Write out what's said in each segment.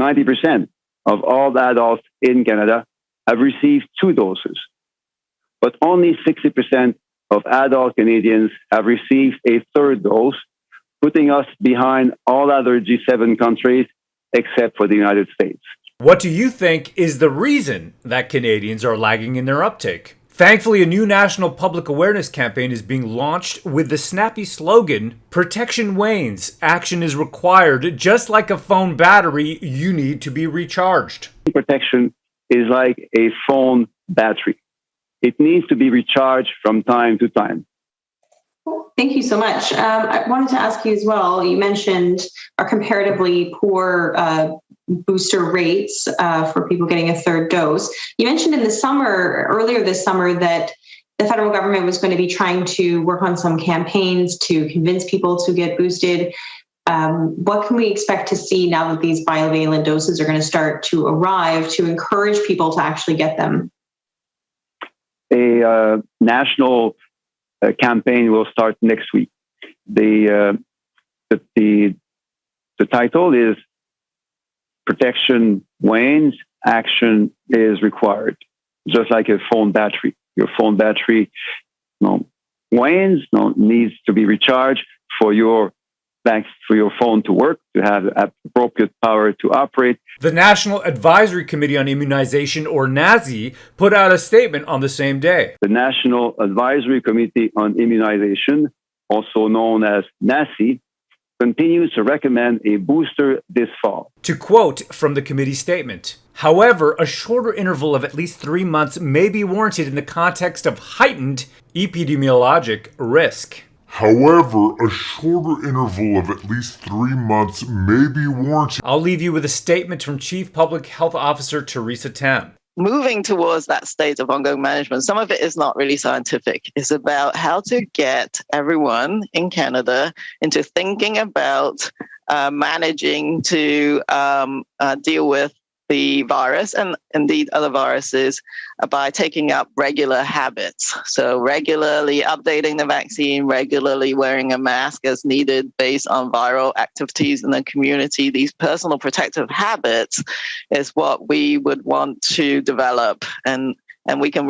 90% of all the adults in Canada have received 2 doses, but only 60% of adult Canadians have received a 3rd dose, putting us behind all other G7 countries except for the United States. What do you think is the reason that Canadians are lagging in their uptake? Thankfully, a new national public awareness campaign is being launched with the snappy slogan, "Protection wanes, action is required. Just like a phone battery, you need to be recharged." Protection is like a phone battery. It needs to be recharged from time to time. Thank you so much. I wanted to ask you as well, you mentioned our comparatively poor booster rates for people getting a 3rd dose. You mentioned earlier this summer, that the federal government was going to be trying to work on some campaigns to convince people to get boosted. What can we expect to see now that these bivalent doses are going to start to arrive to encourage people to actually get them? A national campaign will start next week. The title is "Protection wanes, action is required." Just like a phone battery, your phone battery wanes, needs to be recharged for your phone to work, to have appropriate power to operate. The National Advisory Committee on Immunization, or NAZI, put out a statement on the same day. The National Advisory Committee on Immunization, also known as NACI, continues to recommend a booster this fall. To quote from the committee statement, however, a shorter interval of at least 3 months may be warranted in the context of heightened epidemiologic risk. However, a shorter interval of at least 3 months may be warranted. I'll leave you with a statement from Chief Public Health Officer Theresa Tam. Moving towards that state of ongoing management, some of it is not really scientific. It's about how to get everyone in Canada into thinking about managing to deal with the virus and indeed other viruses by taking up regular habits. So regularly updating the vaccine, regularly wearing a mask as needed based on viral activities in the community. These personal protective habits is what we would want to develop, and we can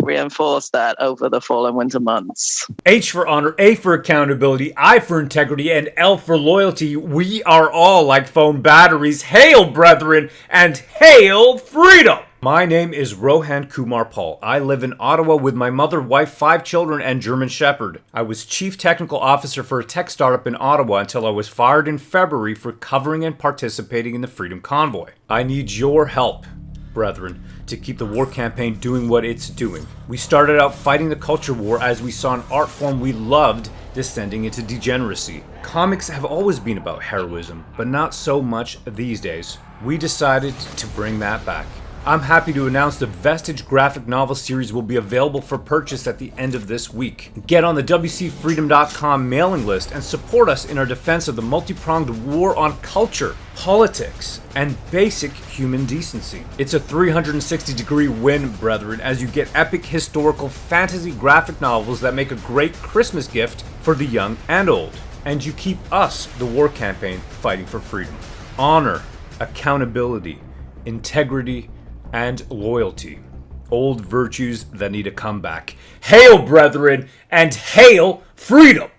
reinforce that over the fall and winter months. H for honor, A for accountability, I for integrity, and L for loyalty. We are all like phone batteries. Hail, brethren, and hail freedom! My name is Rohan Kumar Pall. I live in Ottawa with my mother, wife, 5 children, and German Shepherd. I was Chief Technical Officer for a tech startup in Ottawa until I was fired in February for covering and participating in the Freedom Convoy. I need your help, brethren, to keep the war campaign doing what it's doing. We started out fighting the culture war as we saw an art form we loved descending into degeneracy. Comics have always been about heroism, but not so much these days. We decided to bring that back. I'm happy to announce the Vestige graphic novel series will be available for purchase at the end of this week. Get on the WCFreedom.com mailing list and support us in our defense of the multi-pronged war on culture, politics, and basic human decency. It's a 360-degree win, brethren, as you get epic historical fantasy graphic novels that make a great Christmas gift for the young and old. And you keep us, the war campaign, fighting for freedom. Honor, accountability, integrity, and loyalty. Old virtues that need a comeback. Hail, brethren, and hail freedom!